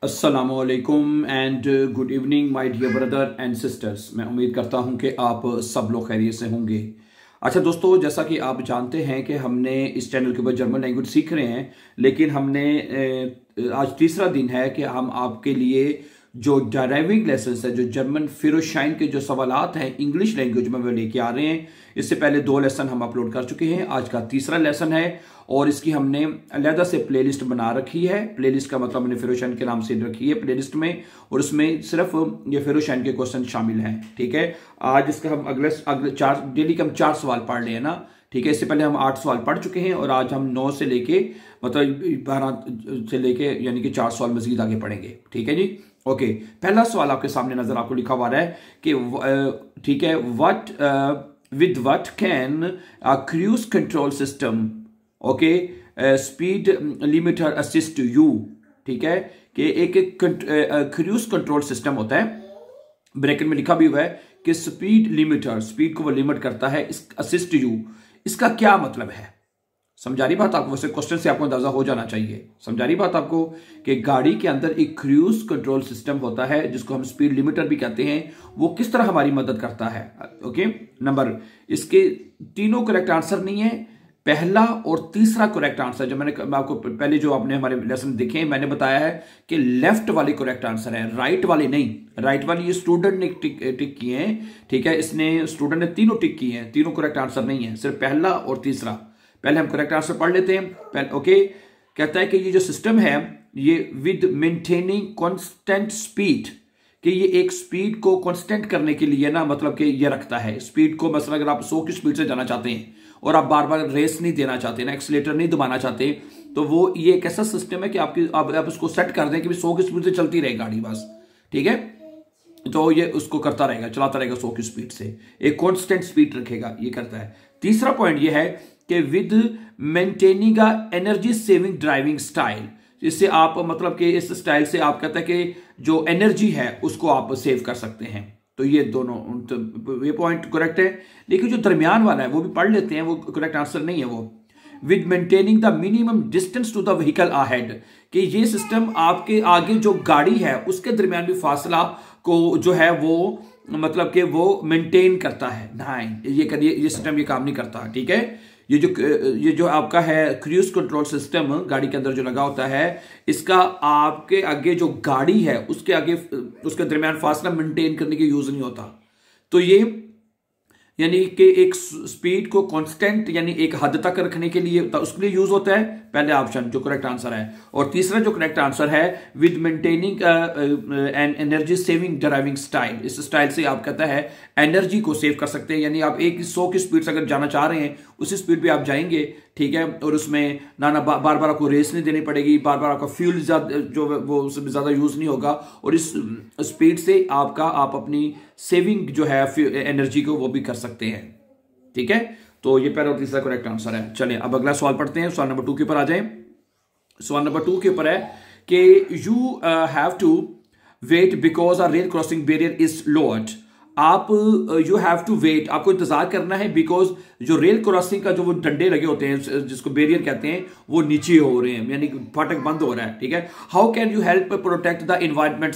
अस्सलामुअलैकुम and good evening my dear brother and sisters. मैं उम्मीद करता हूं कि आप सब लोग खैरियत से होंगे। अच्छा दोस्तों, जैसा कि आप जानते हैं कि हमने इस चैनल के ऊपर जर्मन लैंग्वेज सीख रहे हैं, लेकिन हमने आज तीसरा दिन है कि हम आपके लिए जो ड्राइविंग लेसन है, जो जर्मन फिरोशाइन के जो सवालात हैं इंग्लिश लैंग्वेज में वो लेके आ रहे हैं। इससे पहले 2 लेसन हम अपलोड कर चुके हैं, आज का तीसरा लेसन है और इसकी हमने अलहदा से प्लेलिस्ट बना रखी है। प्लेलिस्ट का मतलब मैंने फिरोशाइन के नाम से रखी है प्लेलिस्ट में, और उसमें सिर्फ ये फिरोशाइन के क्वेश्चन शामिल हैं। ठीक है, आज इसका हम अगले 4 डेली के हम 4 सवाल पढ़ रहे हैं ना। ठीक है, इससे पहले हम 8 सवाल पढ़ चुके हैं और आज हम 9 से लेके मतलब 12 से लेके यानी कि 4 सवाल मजीद आगे पढ़ेंगे। ठीक है जी, ओके। पहला सवाल आपके सामने नजर आपको लिखा हुआ है कि ठीक है, with what can a cruise control system speed limiter assist you। ठीक है, कि एक क्रूज कंट्रोल सिस्टम होता है, ब्रैकेट में लिखा भी हुआ है कि स्पीड लिमिटर, स्पीड को वो लिमिट करता है, असिस्ट यू। इसका क्या मतलब है? समझा रही बात आपको? वैसे क्वेश्चन से आपको अंदाजा हो जाना चाहिए। समझा रही बात आपको कि गाड़ी के अंदर एक क्रूज कंट्रोल सिस्टम होता है जिसको हम स्पीड लिमिटर भी कहते हैं, वो किस तरह हमारी मदद करता है। ओके, नंबर इसके तीनों करेक्ट आंसर नहीं है, पहला और तीसरा करेक्ट आंसर जो मैंने आपको पहले जो आपने हमारे लेसन देखे मैंने बताया है कि लेफ्ट वाली करेक्ट आंसर है, राइट वाली नहीं। राइट वाली ये स्टूडेंट ने टिक किए हैं। ठीक है, इसने स्टूडेंट ने तीनों टिक किए हैं, तीनों करेक्ट आंसर नहीं है, सिर्फ पहला और तीसरा। पहले हम करेक्ट आंसर पढ़ लेते हैं। ओके, कहता है कि ये जो सिस्टम है ये विद मेंटेनिंग कांस्टेंट स्पीड, कि ये एक स्पीड को कांस्टेंट करने के लिए ना, मतलब कि ये रखता है स्पीड को। मतलब अगर आप 100 की स्पीड से जाना चाहते हैं और आप बार बार रेस नहीं देना चाहते ना, एक्सीलेटर नहीं दबाना चाहते, तो वो ये एक ऐसा सिस्टम है कि आप उसको सेट कर दें कि 100 की स्पीड से चलती रहे गाड़ी बस। ठीक है, तो ये उसको करता रहेगा, चलाता रहेगा 100 की स्पीड से, एक कांस्टेंट स्पीड रखेगा, ये करता है। तीसरा पॉइंट ये है कि with maintaining a energy saving driving style, जिससे आप मतलब कि इस स्टाइल से आप कहते हैं कि जो एनर्जी है उसको आप सेव कर सकते हैं। तो ये दोनों तो ये पॉइंट करेक्ट है, लेकिन जो दरमियान वाला है वो भी पढ़ लेते हैं, वो करेक्ट आंसर नहीं है। वो with maintaining the minimum distance to the vehicle ahead, कि ये सिस्टम आपके आगे जो गाड़ी है उसके दरमियान भी फासला को जो है वो मतलब कि वो मेंटेन करता है। नहीं, ये सिस्टम ये काम नहीं करता। ठीक है, ये जो आपका है क्रूज कंट्रोल सिस्टम गाड़ी के अंदर जो लगा होता है, इसका आपके आगे जो गाड़ी है उसके आगे उसके दरमियान फासला मेंटेन करने की यूज नहीं होता। तो ये यानी कि एक स्पीड को कांस्टेंट यानी एक हद तक रखने के लिए उसके लिए यूज होता है, पहले ऑप्शन जो करेक्ट आंसर है। और तीसरा जो करेक्ट आंसर है with maintaining an energy saving driving style, इस स्टाइल से आप कहता है एनर्जी को सेव कर सकते हैं, यानी आप 100 की स्पीड से अगर जाना चाह रहे हैं उसी स्पीड पे आप जाएंगे। ठीक है, और उसमें ना बार बार आपको रेस नहीं देनी पड़ेगी, बार बार आपका फ्यूल जो वो उससे ज्यादा यूज नहीं होगा, और इस स्पीड से आप अपनी सेविंग जो है एनर्जी को वो भी कर सकते हैं। ठीक है, तो ये पहला और तीसरा करेक्ट आंसर है। चलें अब अगला सवाल पढ़ते हैं, सवाल नंबर 2 के ऊपर आ जाएं। सवाल नंबर 2 के ऊपर है कि you have to wait because a rail crossing barrier is lowered. आप यू हैव टू वेट, आपको इंतजार करना है, बिकॉज जो रेल क्रॉसिंग का जो वो डंडे लगे होते हैं जिसको बैरियर कहते हैं वो नीचे हो रहे हैं, यानी फाटक बंद हो रहा है। ठीक है, how can you help protect the environment,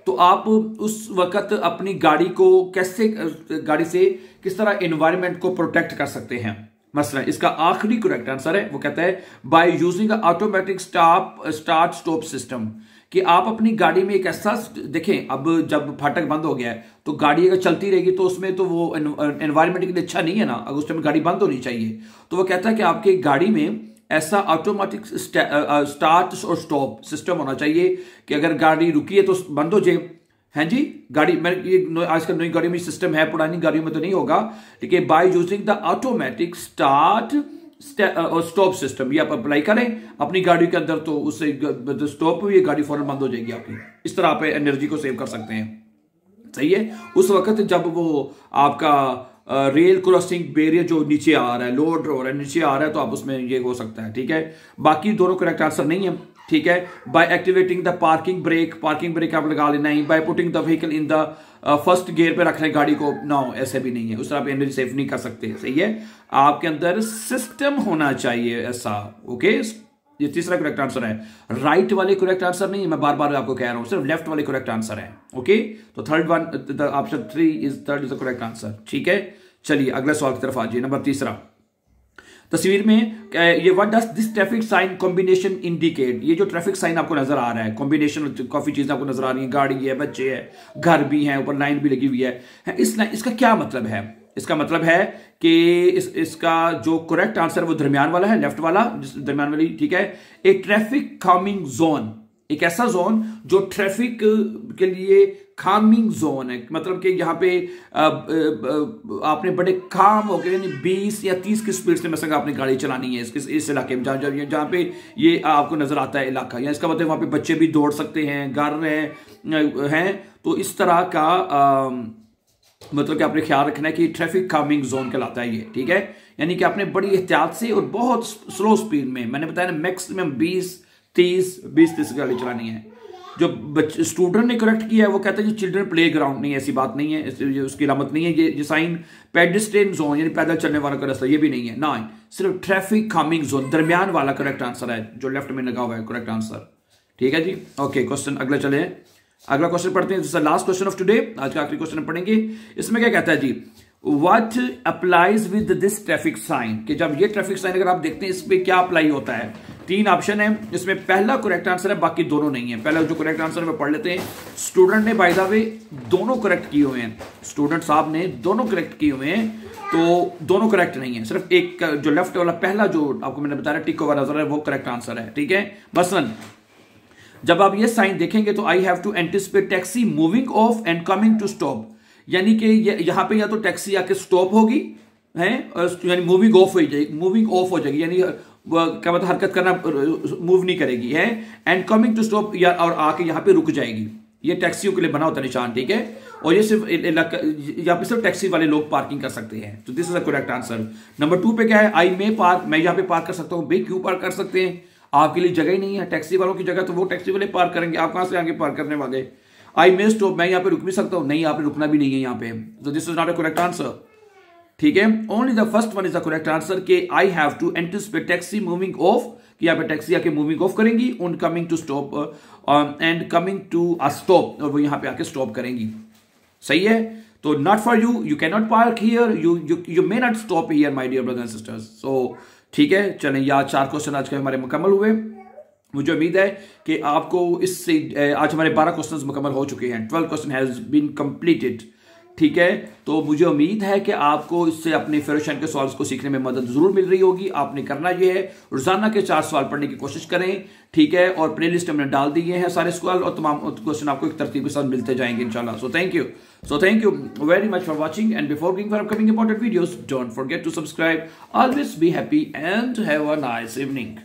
तो आप उस वक्त अपनी गाड़ी को कैसे गाड़ी से किस तरह एनवायरमेंट को प्रोटेक्ट कर सकते हैं। मसलन इसका आखिरी करेक्ट आंसर है, वो कहता है by using automatic start stop system, कि आप अपनी गाड़ी में एक ऐसा देखें, अब जब फाटक बंद हो गया है तो गाड़ी अगर चलती रहेगी तो उसमें तो वो एनवायरमेंट के लिए अच्छा नहीं है ना, अगर उस टाइम गाड़ी बंद होनी चाहिए। तो वो कहता है कि आपकी गाड़ी में ऐसा ऑटोमेटिक स्टार्ट और स्टॉप सिस्टम होना चाहिए कि अगर गाड़ी रुकी है तो बंद हो जाए। हैं जी, गाड़ी में ये आजकल नई गाड़ियों में सिस्टम है, पुरानी गाड़ियों में तो नहीं होगा। ठीक है, by using the automatic start और स्टॉप सिस्टम, ये आप अप्लाई करें अपनी गाड़ी के अंदर, तो उससे स्टॉप हुई गाड़ी फौरन बंद हो जाएगी आपकी। इस तरह आप एनर्जी को सेव कर सकते हैं। सही है, उस वक्त जब वो आपका रेल क्रॉसिंग बैरियर जो नीचे आ रहा है, लोड हो रहा है, नीचे आ रहा है, तो आप उसमें ये हो सकता है। ठीक है, बाकी दोनों करेक्ट आंसर नहीं है। ठीक है, by activating the parking brake आप लगा लेना है, by putting the vehicle in the first gear पे रख रहे गाड़ी को, नो ऐसे भी नहीं है, उस तरह आप एनर्जी सेव नहीं कर सकते। सही है, आपके अंदर सिस्टम होना चाहिए ऐसा। ओके, ये तीसरा करेक्ट आंसर है। राइट वाले करेक्ट आंसर नहीं, मैं बार बार आपको कह रहा हूं, सिर्फ लेफ्ट वाले करेक्ट आंसर है। ओके, तो third one, option 3 is the correct answer. ठीक है, चलिए अगले सवाल की तरफ आ जाइए। नंबर तीसरा, तस्वीर में ये what does this traffic sign combination indicate, ये जो ट्रैफिक साइन आपको नजर आ रहा है, कॉम्बिनेशन काफी चीजें आपको नजर आ रही है, गाड़ी है, बच्चे है, घर भी है, ऊपर लाइन भी लगी हुई है, इसका क्या मतलब है? इसका मतलब है कि इसका जो करेक्ट आंसर वो दरमियान वाला है, लेफ्ट वाला, दरमियान वाली, ठीक है। ए ट्रैफिक कामिंग जोन, एक ऐसा जोन जो ट्रैफिक के लिए कामिंग जोन है, मतलब कि यहाँ पे आपने बड़े काम हो गए, यानी 20 या 30 की स्पीड से mesela आपने गाड़ी चलानी है इस इलाके में, जहाँ पे ये आपको नजर आता है इलाका, या इसका मतलब वहां पे बच्चे भी दौड़ सकते हैं, घर हैं, तो इस तरह का मतलब कि आपने ख्याल रखना है कि ट्रैफिक कामिंग जोन कहलाता है ये। ठीक है, यानी कि आपने बड़ी एहतियात से और बहुत स्लो स्पीड में, मैंने बताया ना मैक्सिमम 20-30 गाड़ी चलानी है। जो स्टूडेंट ने करेक्ट किया है वो कहता है कि चिल्ड्रन प्ले ग्राउंड, नहीं, ऐसी बात नहीं है, उसकी अलामत नहीं है। ये साइन पेडेस्ट्रियन जोन यानी पैदल चलने वाला का रास्ता, ये भी नहीं है ना, सिर्फ ट्रैफिक कामिंग जोन दरमियान वाला करेक्ट आंसर है, जो लेफ्ट में लगा हुआ है करेक्ट आंसर। ठीक है जी, ओके, क्वेश्चन अगला चले, अगला क्वेश्चन पढ़ते हैं, लास्ट क्वेश्चन ऑफ टुडे, आज का आखिरी क्वेश्चन पढ़ेंगे। इसमें क्या कहता है जी, what applies with this traffic sign, कि जब ये ट्रैफिक साइन अगर आप देखते हैं इस पे क्या अप्लाई होता है। 3 ऑप्शन है, इसमें पहला करेक्ट आंसर है, बाकी दोनों नहीं है। पहला जो करेक्ट आंसर है पढ़ लेते हैं। स्टूडेंट ने बाय द वे दोनों करेक्ट किए हुए हैं, स्टूडेंट साहब ने दोनों करेक्ट किए हुए हैं, तो दोनों करेक्ट नहीं है, सिर्फ एक जो लेफ्ट वाला पहला जो आपको मैंने बताया टिक ओवर नजर है वो करेक्ट आंसर है। ठीक है, मसलन जब आप ये साइन देखेंगे तो I have to anticipate taxi moving off and coming to stop, यानी कि यहां पे या तो टैक्सी आके स्टॉप होगी है, यानी मूविंग ऑफ हो जाएगी, यानी क्या मतलब हरकत करना, मूव नहीं करेगी है, एंड कमिंग टू स्टॉप, या और आके यहां पे रुक जाएगी। ये टैक्सियों के लिए बना होता है निशान। ठीक है, और ये सिर्फ यहाँ पे सिर्फ टैक्सी वाले लोग पार्किंग कर सकते हैं, तो this is the correct answer. Number 2 पे क्या है, आई मे पार्क, मैं यहाँ पे पार्क कर सकता हूँ। भाई क्यों पार्क कर सकते हैं, आपके लिए जगह ही नहीं है, टैक्सी वालों की जगह तो वो टैक्सी वाले पार्क करेंगे, आप कहां से आगे पार्क करने वाले। आई मे स्टॉप, मैं यहाँ पे रुक भी सकता हूं, नहीं यहाँ पे रुकना भी नहीं है यहाँ पे, तो this is not a correct answer. ठीक है, only the first one is the correct answer के I have to anticipate taxi moving off, कि यहाँ पे टैक्सी आके मूविंग ऑफ करेंगी, on coming to stop and coming to a stop, और वो यहाँ पे आके स्टॉप करेंगी। सही है, तो not for you cannot park here, you may not stop here my dear brothers and sisters. So ठीक है, चलें, यार 4 क्वेश्चन आज के हमारे मुकम्मल हुए। मुझे उम्मीद है कि आपको इससे आज हमारे 12 क्वेश्चंस मुकम्मल हो चुके हैं, 12 क्वेश्चन हैज बीन कंप्लीटेड। ठीक है, तो मुझे उम्मीद है कि आपको इससे अपने फेरोशान के सवाल को सीखने में मदद जरूर मिल रही होगी। आपने करना यह है रोजाना के 4 सवाल पढ़ने की कोशिश करें। ठीक है, और प्लेलिस्ट हमने डाल दिए हैं सारे सवाल, और तमाम क्वेश्चन आपको एक तरतीब के साथ मिलते जाएंगे इंशाल्लाह। So thank you very much for watching, and before going for upcoming important videos, don't forget to subscribe. Always be happy and have a nice evening.